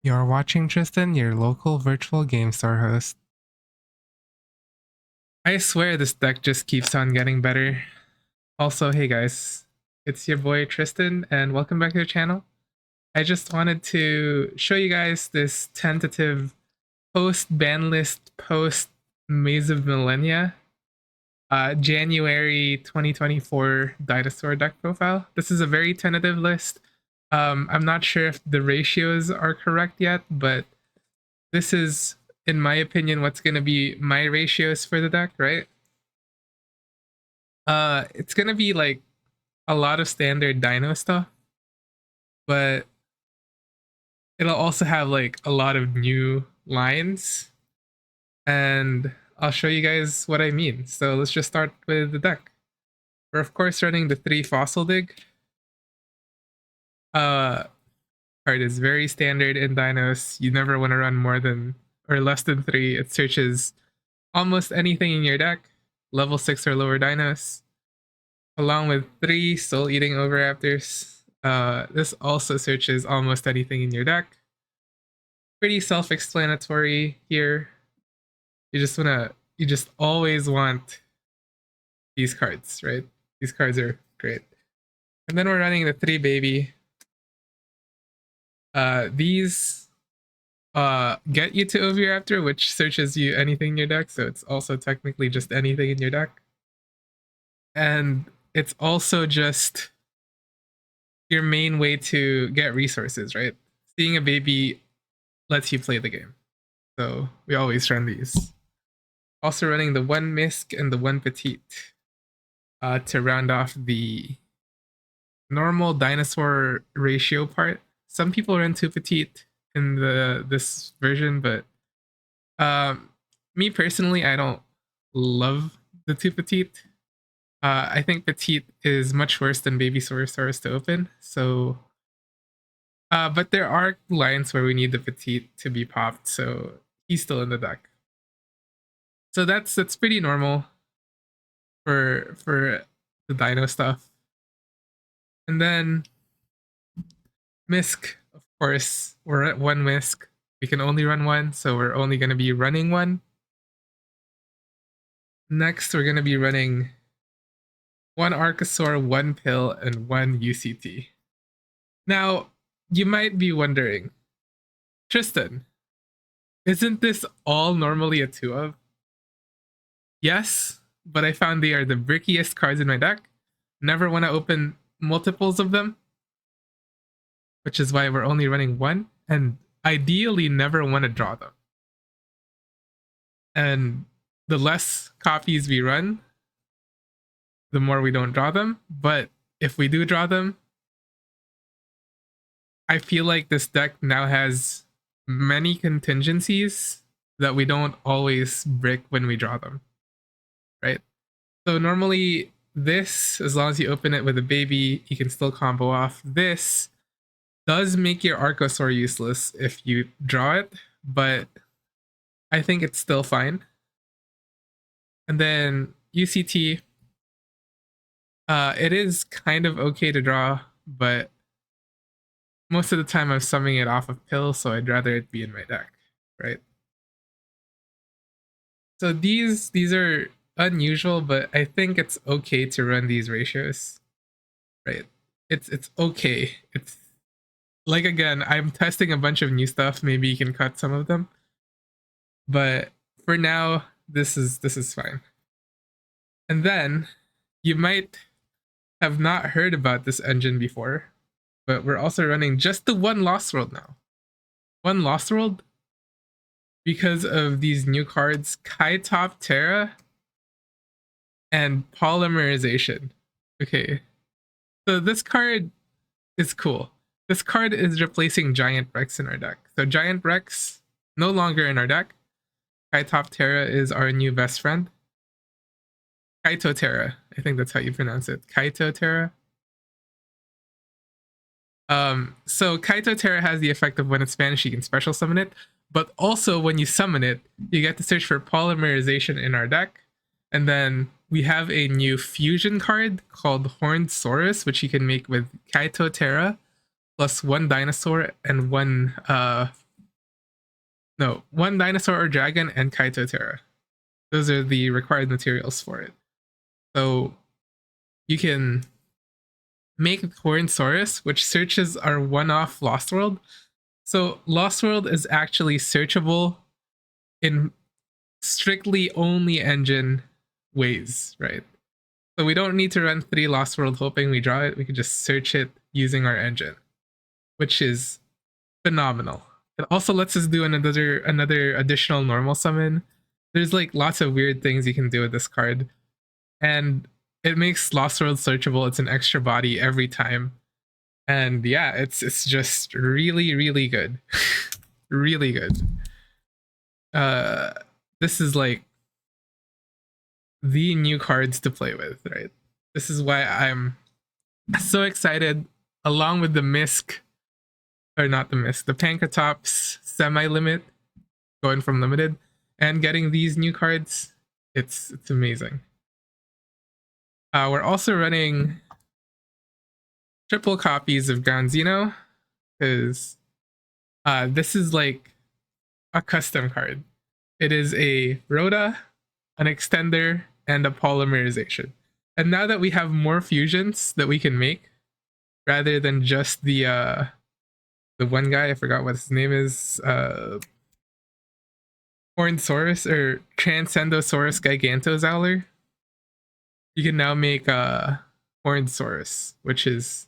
You're watching Tristan, your local virtual game store host. I swear this deck just keeps on getting better. Also, hey guys, it's your boy Tristan, and welcome back to the channel. I just wanted to show you guys this tentative post-Banlist, post-Maze of Millenia, January 2024 dinosaur deck profile. This is a very tentative list. I'm not sure if the ratios are correct yet, but this is, in my opinion, what's going to be my ratios for the deck, right? It's going to be like a lot of standard dino stuff, but it'll also have like a lot of new lines, and I'll show you guys what I mean. So let's just start with the deck. We're of course running the 3 Fossil Dig. Card is very standard in Dinos. You never want to run more than or less than 3. It searches almost anything in your deck, level 6 or lower dinos, along with 3 Soul Eating Oviraptors. This also searches almost anything in your deck. Pretty self-explanatory here. You just always want these cards, right? These cards are great. And then we're running the 3 Baby. These get you to Oviraptor, which searches you anything in your deck, so it's also technically just anything in your deck. And it's also just your main way to get resources, right? Seeing a baby lets you play the game. So we always run these. Also running the 1 Misk and the 1 Petite to round off the normal dinosaur ratio part. Some people run 2 Petite in this version, but me personally, I don't love the 2 Petite. I think Petite is much worse than Baby Saurus to open, so but there are lines where we need the Petite to be popped, so he's still in the deck. So that's pretty normal for the dino stuff. And then Misk, of course, we're at 1 Misk. We can only run 1, so we're only going to be running 1. Next, we're going to be running 1 Archosaur, 1 Pill, and 1 UCT. Now, you might be wondering, Tristan, isn't this all normally a 2 of? Yes, but I found they are the brickiest cards in my deck. Never want to open multiples of them, which is why we're only running 1, and ideally never want to draw them. And the less copies we run, the more we don't draw them. But if we do draw them, I feel like this deck now has many contingencies that we don't always brick when we draw them, right? So normally this, as long as you open it with a baby, you can still combo off. This does make your Archosaur useless if you draw it, but I think it's still fine. And then UCT, it is kind of okay to draw, but most of the time I'm summing it off of Pill, so I'd rather it be in my deck, right? So these are unusual, but I think it's okay to run these ratios, right? It's okay. It's like, again, I'm testing a bunch of new stuff. Maybe you can cut some of them, but for now, this is fine. And then you might have not heard about this engine before, but we're also running just the 1 Lost World now. 1 Lost World because of these new cards, Kaitoptera and Polymerization. Okay, so this card is cool. This card is replacing Giant Rex in our deck. So Giant Rex, no longer in our deck. Kaitoptera is our new best friend. Kaitotera, I think that's how you pronounce it. Kaitotera. So Kaitotera has the effect of when it's vanished, you can special summon it, but also when you summon it, you get to search for Polymerization in our deck, and then we have a new fusion card called Horned Saurus, which you can make with Kaitotera plus 1 dinosaur and 1 No, one dinosaur or dragon and Kaito Terra. Those are the required materials for it. So you can make Hornsaurus, which searches our one-off Lost World. So Lost World is actually searchable in strictly only engine ways, right? So we don't need to run 3 Lost World hoping we draw it. We can just search it using our engine, which is phenomenal. It also lets us do another additional normal summon. There's like lots of weird things you can do with this card, and it makes Lost World searchable. It's an extra body every time, and yeah, it's just really good, really good. Uh, this is like the new cards to play with, right? This is why I'm so excited, along with the Misk, or not the Misk, the Pankatops semi-limit, going from limited, and getting these new cards. It's amazing. We're also running triple copies of Ground Zeno, because this is like a custom card. It is a Rhoda, an extender, and a polymerization. And now that we have more fusions that we can make, rather than just the one guy, I forgot what his name is, Hornsaurus or Transcendosaurus Gigantozauler, you can now make a Hornsaurus, which is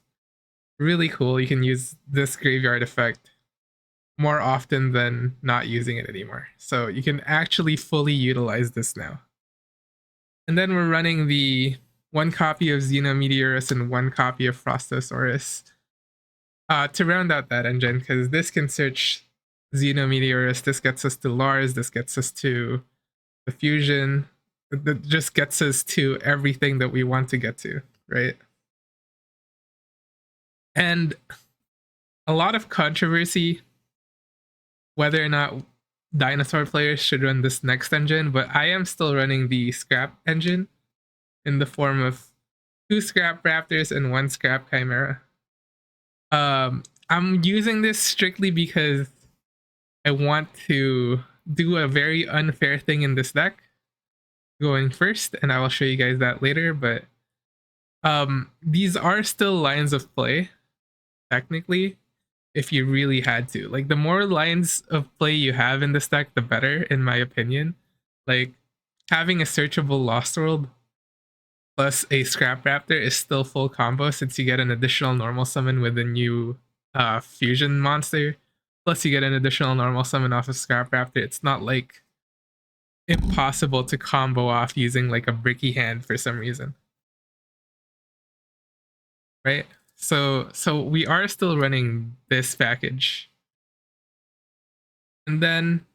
really cool. You can use this graveyard effect more often than not using it anymore. So you can actually fully utilize this now. And then we're running the 1 copy of Xenometeorus and 1 copy of Frostosaurus to round out that engine, because this can search Xenometeorus. This gets us to Lars. This gets us to the fusion. That just gets us to everything that we want to get to, right? And a lot of controversy whether or not dinosaur players should run this next engine, but I am still running the scrap engine in the form of 2 scrap raptors and 1 scrap chimera. I'm using this strictly because I want to do a very unfair thing in this deck going first, and I will show you guys that later, but these are still lines of play, technically, if you really had to. Like, the more lines of play you have in this deck, the better, in my opinion. Like, having a searchable Lost World plus a Scrap Raptor is still full combo, since you get an additional normal summon with a new fusion monster. Plus you get an additional normal summon off of Scrap Raptor. It's not like impossible to combo off using like a bricky hand for some reason. Right? So we are still running this package. And then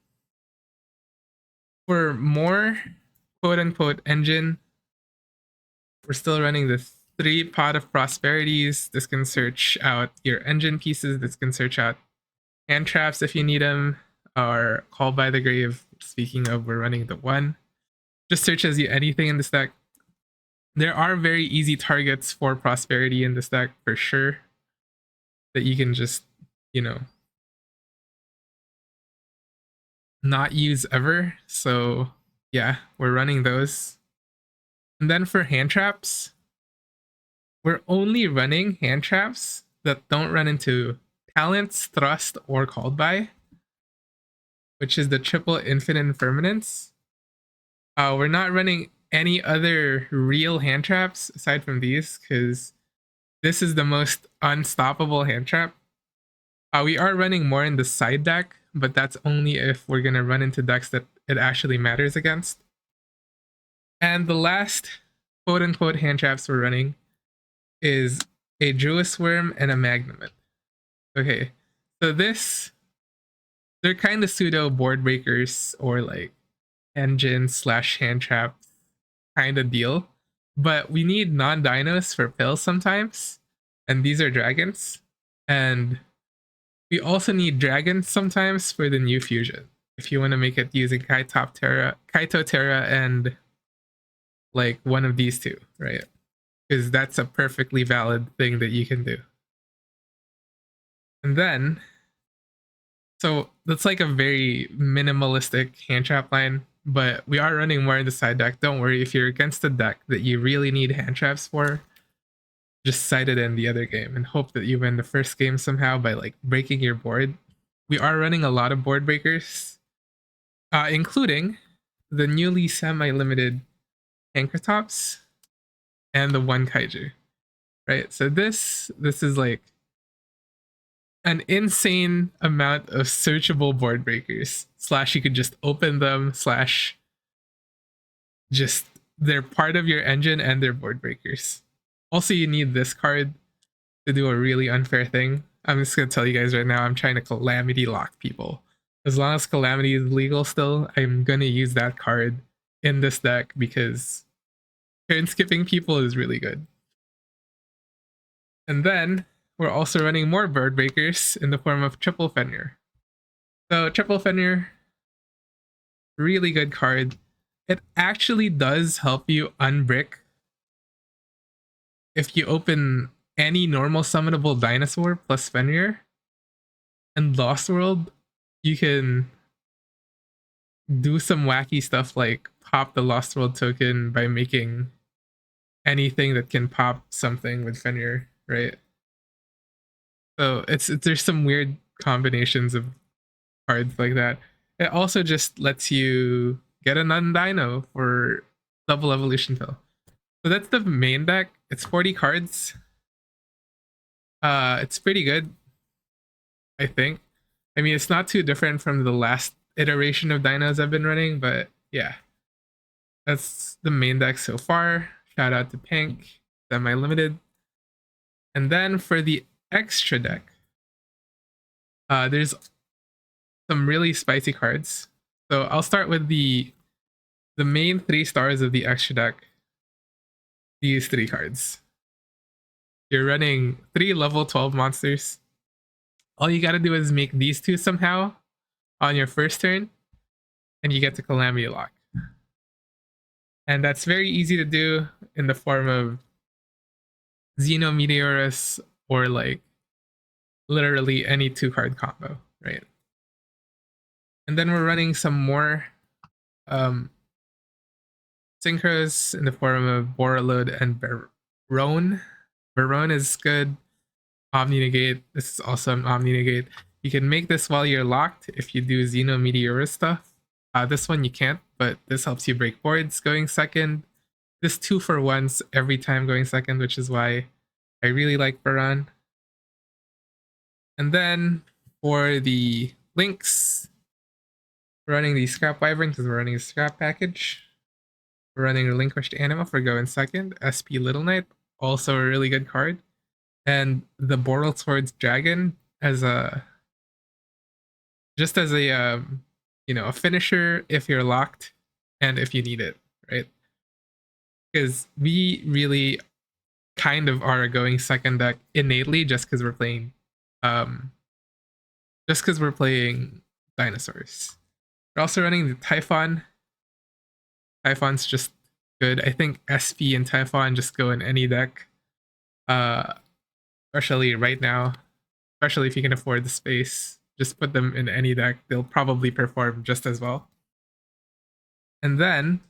for more quote unquote engine, we're still running the 3 Pot of Prosperities. This can search out your engine pieces. This can search out hand traps if you need them, or Call by the Grave. Speaking of, we're running the 1. Just searches you anything in this deck. There are very easy targets for Prosperity in this deck, for sure, that you can just, you know, not use ever. So yeah, we're running those. And then for hand traps, we're only running hand traps that don't run into talents, thrust, or called by, which is the triple infinite impermanence. We're not running any other real hand traps aside from these, because this is the most unstoppable hand trap. We are running more in the side deck, but that's only if we're gonna run into decks that it actually matters against. And the last quote unquote hand traps we're running is a Druis Worm and a Magnumit. Okay, so they're kind of pseudo board breakers, or like engine slash hand trap kind of deal, but we need non-dinos for pills sometimes, and these are dragons, and we also need dragons sometimes for the new fusion, if you want to make it using Kaito Terra and like one of these 2, right? Because that's a perfectly valid thing that you can do. And then So that's like a very minimalistic hand trap line, but we are running more in the side deck. Don't worry, if you're against a deck that you really need hand traps for, just side it in the other game and hope that you win the first game somehow by like breaking your board. We are running a lot of board breakers, including the newly semi-limited anchor tops and the one kaiju. Right? So this is like an insane amount of searchable board breakers. Slash you could just open them, slash just they're part of your engine and they're board breakers. Also, you need this card to do a really unfair thing. I'm just gonna tell you guys right now, I'm trying to calamity lock people. As long as calamity is legal still, I'm gonna use that card in this deck because turn skipping people is really good. And then we're also running more bird breakers in the form of triple Fenrir. So triple Fenrir, really good card. It actually does help you unbrick if you open any normal summonable dinosaur plus Fenrir and Lost World, you can do some wacky stuff like pop the Lost World token by making anything that can pop something with Fenrir, right? So it's there's some weird combinations of cards like that. It also just lets you get a non-dino for double evolution pill. So that's the main deck. It's 40 cards. It's pretty good, I think. I mean, it's not too different from the last iteration of dinos I've been running, but yeah. That's the main deck so far. Shout out to Pink, semi-limited. And then for the extra deck, there's some really spicy cards. So I'll start with the main 3 stars of the extra deck. These 3 cards. You're running 3 level 12 monsters. All you gotta do is make these 2 somehow on your first turn, and you get to Calamity Lock. And that's very easy to do in the form of Xeno Meteorus or like literally any 2-card combo, right? And then we're running some more synchros in the form of Borreload and Barone. Barone is good. Omni Negate. This is also an Omni Negate. You can make this while you're locked if you do Xeno Meteorus stuff. This one you can't, but this helps you break boards going second. This 2 for 1s every time going second, which is why I really like Baran. And then for the links, we're running the Scrap Wyvern because we're running a scrap package. We're running Relinquished Anima for going second. SP Little Knight, also a really good card. And the Boral Swords Dragon as a just as a a finisher if you're locked and if you need it, right? Because we really kind of are going second deck innately just because we're playing dinosaurs. We're also running the Typhon. Typhon's just good. I think SP and Typhon just go in any deck. Especially right now. Especially if you can afford the space. Just put them in any deck. They'll probably perform just as well. And then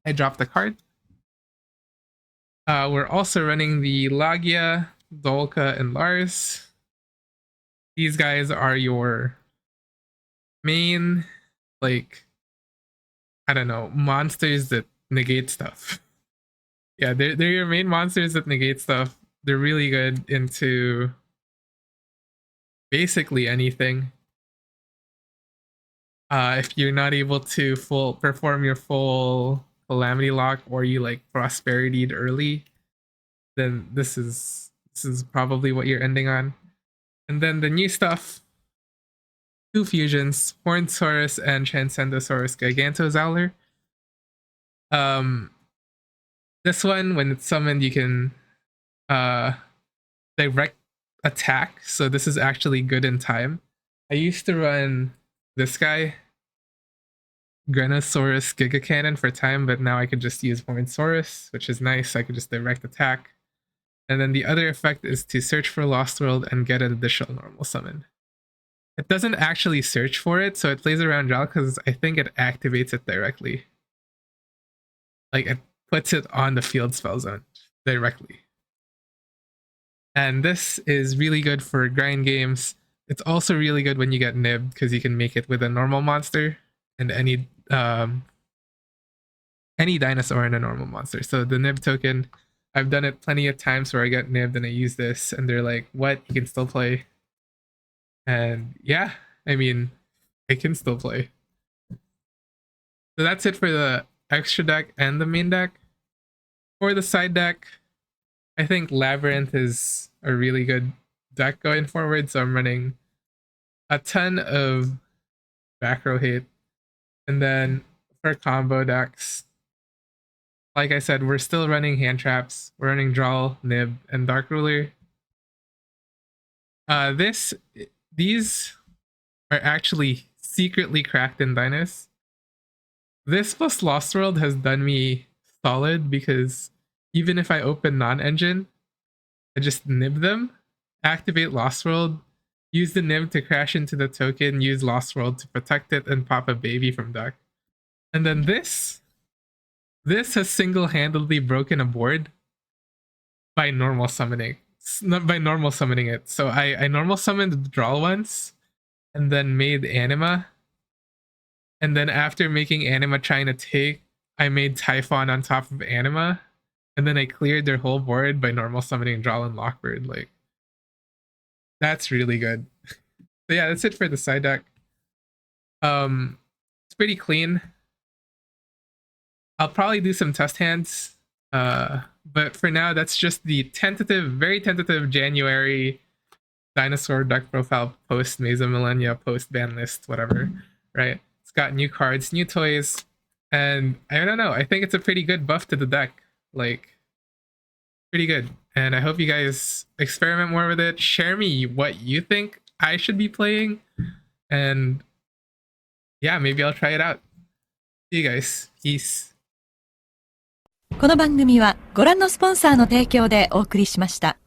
I dropped the card. We're also running the Lagia, Dolka, and Lars. These guys are your main, like, I don't know, monsters that negate stuff. Yeah, they're your main monsters that negate stuff. They're really good into basically anything. If you're not able to perform your full Calamity Lock or you like Prosperity early, then this is probably what you're ending on. And then the new stuff, 2 fusions, Hornsaurus and Transcendosaurus Gigantozauler. This one, when it's summoned, you can direct attack. So this is actually good in time. I used to run this guy, Grenosaurus Giga Cannon for time, but now I could just use Hornsaurus, which is nice. I could just direct attack. And then the other effect is to search for Lost World and get an additional normal summon. It doesn't actually search for it, so it plays around draw because I think it activates it directly. Like it puts it on the field spell zone directly. And this is really good for grind games. It's also really good when you get nibbed because you can make it with a normal monster and any dinosaur and a normal monster. So the nib token, I've done it plenty of times where I get nibbed and I use this and they're like, what? You can still play. And yeah, I mean, I can still play. So that's it for the extra deck and the main deck. For the side deck, I think Labyrinth is a really good deck going forward. So I'm running a ton of back row hate. And then for combo decks, like I said, we're still running hand traps. We're running Drawl, Nib, and Dark Ruler. These are actually secretly cracked in Dinos. This plus Lost World has done me solid because even if I open non-engine, I just nib them, activate Lost World, use the nib to crash into the token, use Lost World to protect it, and pop a baby from deck. And then this has single-handedly broken a board by normal summoning. Not by normal summoning it. So I normal summoned the draw once, and then made Anima. And then after making Anima trying to take, I made Typhon on top of Anima. And then I cleared their whole board by normal summoning Drawl and Lockbird. Like, that's really good. So yeah, that's it for the side deck. It's pretty clean. I'll probably do some test hands. But for now, that's just the tentative, very tentative January dinosaur deck profile post Maze of Millenia, post Banlist, whatever, right? It's got new cards, new toys, and I don't know. I think it's a pretty good buff to the deck. Like, pretty good. And I hope you guys experiment more with it. Share me what you think I should be playing. And yeah, maybe I'll try it out. See you guys. Peace. この番組はご覧のスポンサーの提供でお送りしました。